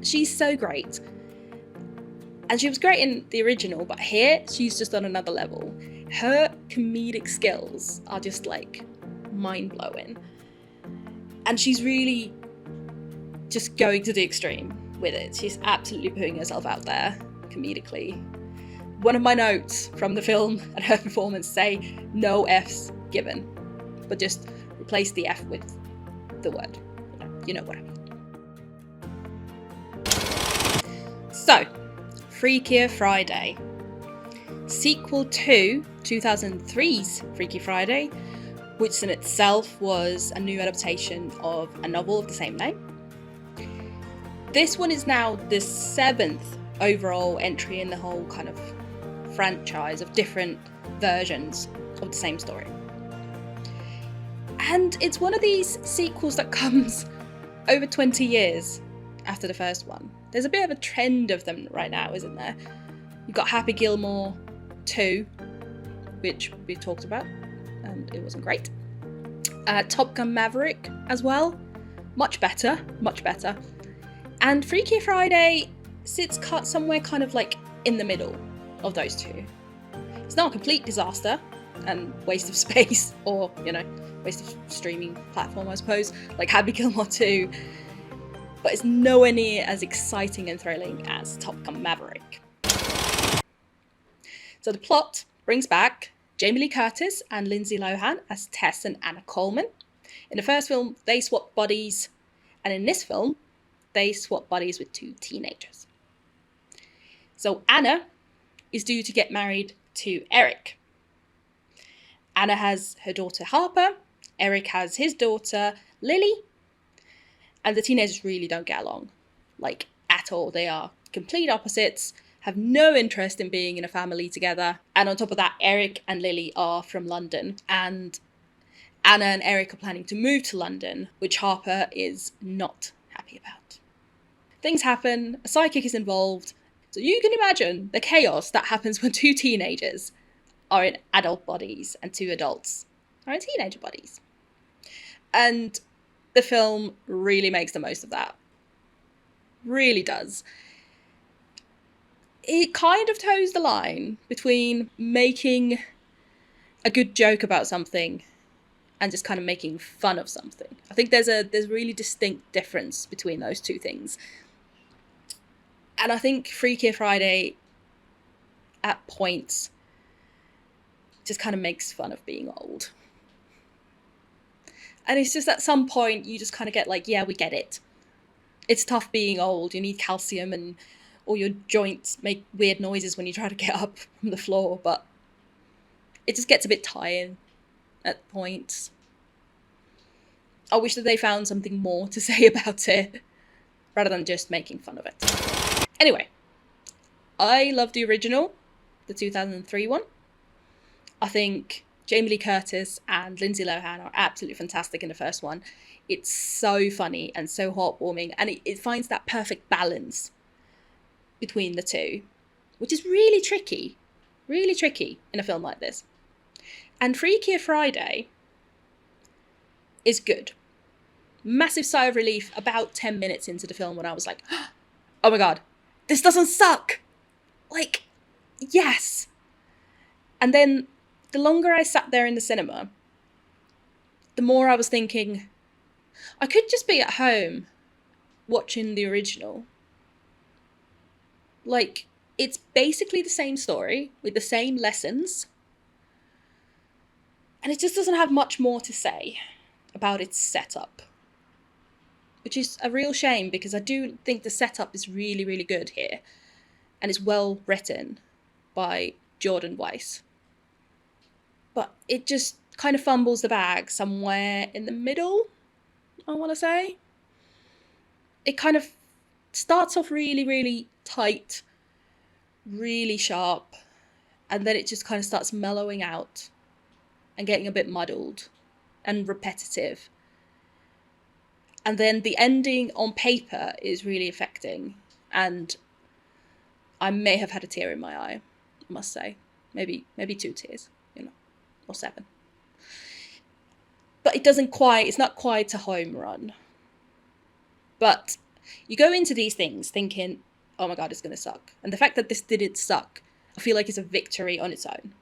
she's so great. And she was great in the original, but here she's just on another level. Her comedic skills are just like mind-blowing. And she's really just going to the extreme with it. She's absolutely putting herself out there comedically. One of my notes from the film and her performance say no F's given, but just replace the F with the word. You know what I mean. So, Freakier Friday. Sequel to 2003's Freaky Friday, which in itself was a new adaptation of a novel of the same name. This one is now the 7th overall entry in the whole kind of franchise of different versions of the same story. And it's one of these sequels that comes over 20 years after the first one. There's a bit of a trend of them right now, isn't there? You've got Happy Gilmore 2, which we talked about, and it wasn't great. Top Gun Maverick as well. Much better. And Freakier Friday sits somewhere kind of like in the middle of those two. It's not a complete disaster and waste of space, or, waste of streaming platform, I suppose, like Happy Gilmore 2, but it's nowhere near as exciting and thrilling as Top Gun Maverick. So the plot brings back Jamie Lee Curtis and Lindsay Lohan as Tess and Anna Coleman. In the first film, they swap bodies, and in this film, they swap bodies with 2 teenagers. So Anna is due to get married to Eric. Anna has her daughter Harper, Eric has his daughter Lily, and the teenagers really don't get along, like at all. They are complete opposites, have no interest in being in a family together, and on top of that, Eric and Lily are from London, and Anna and Eric are planning to move to London, which Harper is not happy about. Things happen, a sidekick is involved, so you can imagine the chaos that happens when 2 teenagers are in adult bodies and 2 adults are in teenager bodies. And the film really makes the most of that. Really does. It kind of toes the line between making a good joke about something and just kind of making fun of something. I think there's a really distinct difference between those two things. And I think Freakier Friday, at points, just kind of makes fun of being old. And it's just at some point you just kind of get like, yeah, we get it. It's tough being old. You need calcium and all your joints make weird noises when you try to get up from the floor. But it just gets a bit tiring at points. I wish that they found something more to say about it rather than just making fun of it. Anyway, I love the original, the 2003 one. I think Jamie Lee Curtis and Lindsay Lohan are absolutely fantastic in the first one. It's so funny and so heartwarming, and it finds that perfect balance between the two, which is really tricky in a film like this. And Freakier Friday is good. Massive sigh of relief about 10 minutes into the film when I was like, oh my god, this doesn't suck! Like, yes! And then the longer I sat there in the cinema, the more I was thinking, I could just be at home watching the original. Like, it's basically the same story with the same lessons, and it just doesn't have much more to say about its setup, which is a real shame because I do think the setup is really, really good here, and it's well written by Jordan Weiss. But it just kind of fumbles the bag somewhere in the middle, I want to say. It kind of starts off really, really tight, really sharp, and then it just kind of starts mellowing out and getting a bit muddled and repetitive. And then the ending on paper is really affecting, and I may have had a tear in my eye, I must say. Maybe 2 tears, or 7. But it's not quite a home run. But You go into these things thinking, oh my God, it's going to suck. And the fact that this didn't suck, I feel like it's a victory on its own.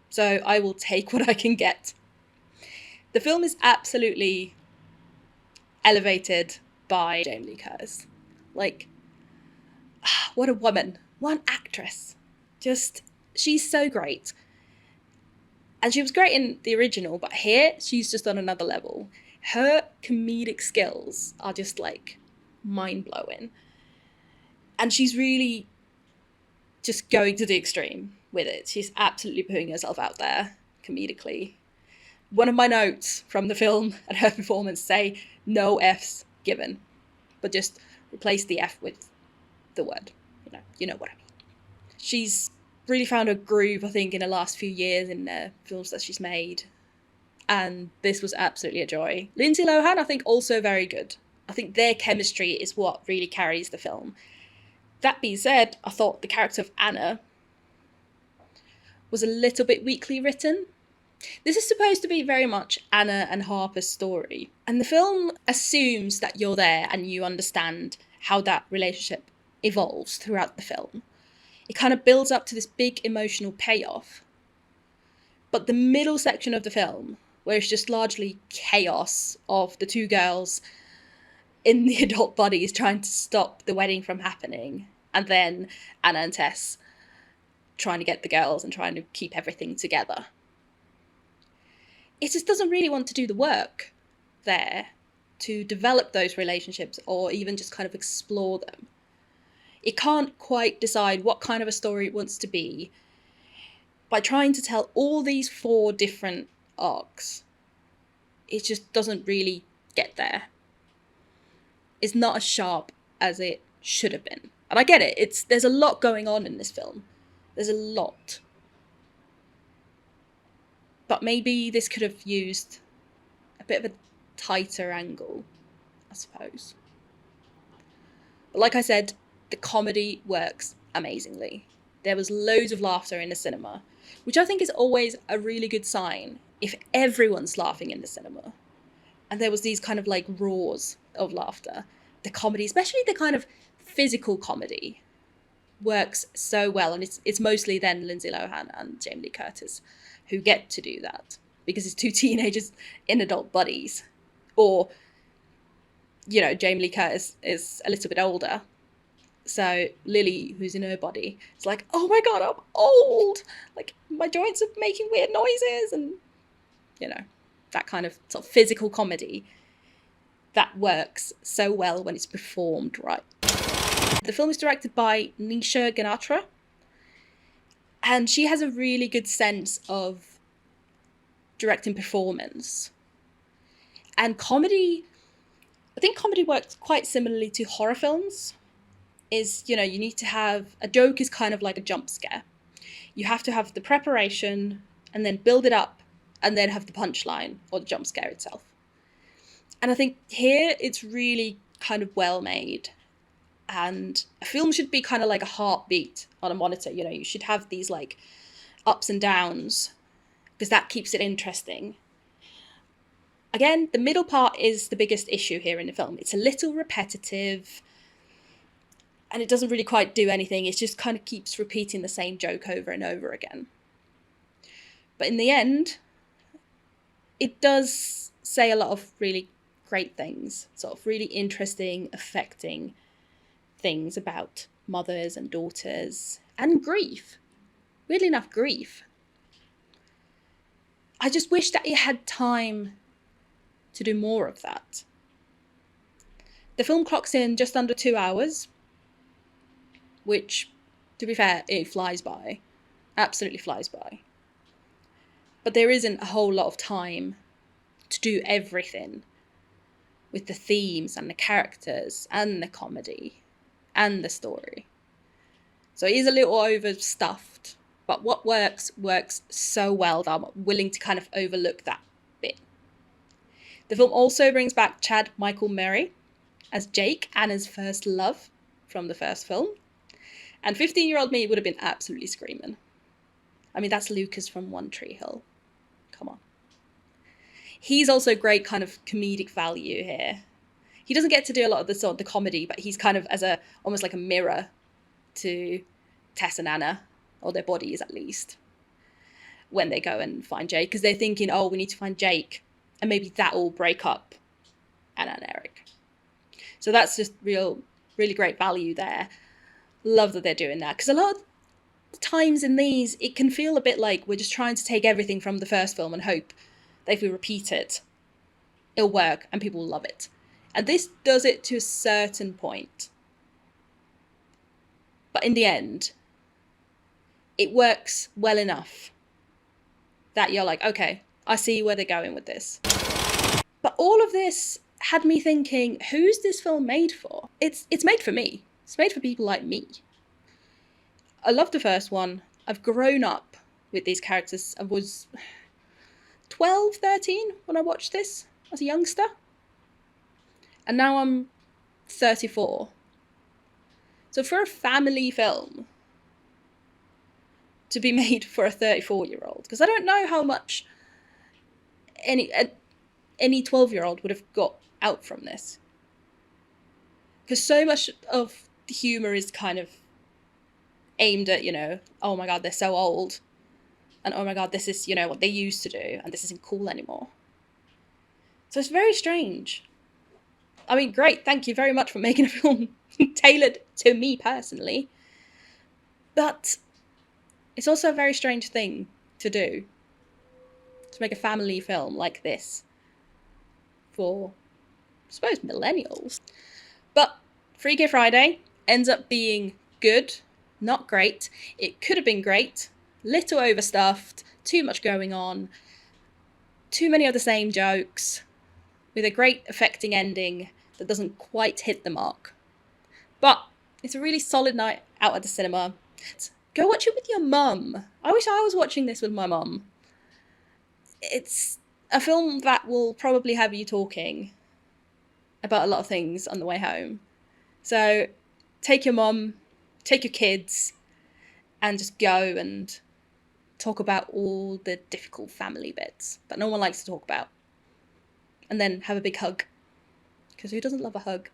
So I will take what I can get. The film is absolutely elevated by Jamie Lee Curtis. Like, what a woman. What an actress. Just, she's so great. And she was great in the original, but here she's just on another level. Her comedic skills are just like mind-blowing. And she's really just going to the extreme with it. She's absolutely putting herself out there comedically. One of my notes from the film and her performance say, no Fs given, but just replace the F with the word. You know what I mean. She's really found a groove, I think, in the last few years in the films that she's made. And this was absolutely a joy. Lindsay Lohan, I think, also very good. I think their chemistry is what really carries the film. That being said, I thought the character of Anna was a little bit weakly written. This is supposed to be very much Anna and Harper's story. And the film assumes that you're there and you understand how that relationship evolves throughout the film. It kind of builds up to this big emotional payoff. But the middle section of the film, where it's just largely chaos of the two girls in the adult bodies trying to stop the wedding from happening, and then Anna and Tess trying to get the girls and trying to keep everything together. It just doesn't really want to do the work there to develop those relationships or even just kind of explore them. It can't quite decide what kind of a story it wants to be by trying to tell all these 4 different arcs. It just doesn't really get there. It's not as sharp as it should have been. And I get it. There's a lot going on in this film. There's a lot. But maybe this could have used a bit of a tighter angle, I suppose. But like I said, the comedy works amazingly. There was loads of laughter in the cinema, which I think is always a really good sign if everyone's laughing in the cinema. And there was these kind of like roars of laughter. The comedy, especially the kind of physical comedy, works so well. And it's mostly then Lindsay Lohan and Jamie Lee Curtis who get to do that, because it's 2 teenagers in adult bodies. Or, Jamie Lee Curtis is a little bit older. So Lily, who's in her body, is like, oh my God, I'm old. Like, my joints are making weird noises. And, that kind of sort of physical comedy that works so well when it's performed right. The film is directed by Nisha Ganatra. And she has a really good sense of directing performance. And comedy, I think comedy works quite similarly to horror films. You need to have, a joke is kind of like a jump scare. You have to have the preparation and then build it up and then have the punchline or the jump scare itself. And I think here it's really kind of well made. And a film should be kind of like a heartbeat on a monitor. You should have these like ups and downs, because that keeps it interesting. Again, the middle part is the biggest issue here in the film. It's a little repetitive and it doesn't really quite do anything. It just kind of keeps repeating the same joke over and over again. But in the end, it does say a lot of really great things, sort of really interesting, affecting things about mothers and daughters and grief. Weirdly enough, grief. I just wish that it had time to do more of that. The film clocks in just under 2 hours, which, to be fair, it flies by. Absolutely flies by. But there isn't a whole lot of time to do everything with the themes and the characters and the comedy and the story. So it is a little overstuffed, but what works so well that I'm willing to kind of overlook that bit. The film also brings back Chad Michael Murray as Jake, Anna's first love from the first film. And 15-year-old me would have been absolutely screaming. I mean, that's Lucas from One Tree Hill. Come on. He's also great kind of comedic value here. he doesn't get to do a lot of the sort of the comedy, but he's kind of as a almost like a mirror to Tess and Anna, or their bodies at least, when they go and find Jake, because they're thinking, oh, we need to find Jake, and maybe that will break up Anna and Eric. So that's just really great value there. Love that they're doing that, because a lot of times in these, it can feel a bit like we're just trying to take everything from the first film and hope that if we repeat it, it'll work and people will love it. And this does it to a certain point. But in the end, it works well enough that you're like, okay, I see where they're going with this. But all of this had me thinking, who's this film made for? It's made for me. It's made for people like me. I love the first one. I've grown up with these characters. I was 12, 13 when I watched this as a youngster. And now I'm 34. So for a family film to be made for a 34-year-old, because I don't know how much any 12-year-old would have got out from this. Because so much of the humour is kind of aimed at, oh my God, they're so old. And oh my God, this is, what they used to do. And this isn't cool anymore. So it's very strange. I mean, great. Thank you very much for making a film tailored to me personally. But it's also a very strange thing to do. To make a family film like this. For, I suppose, millennials. But Freakier Friday ends up being good, not great. It could have been great. Little overstuffed. Too much going on. Too many of the same jokes. With a great affecting ending that doesn't quite hit the mark. But it's a really solid night out at the cinema. Go watch it with your mum. I wish I was watching this with my mum. It's a film that will probably have you talking about a lot of things on the way home. So take your mum, take your kids, and just go and talk about all the difficult family bits that no one likes to talk about. And then have a big hug. Because who doesn't love a hug?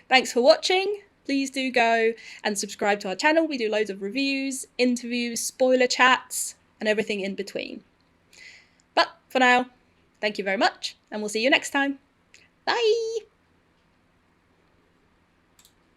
Thanks for watching. Please do go and subscribe to our channel. We do loads of reviews, interviews, spoiler chats, and everything in between. But for now, thank you very much, and we'll see you next time. Bye!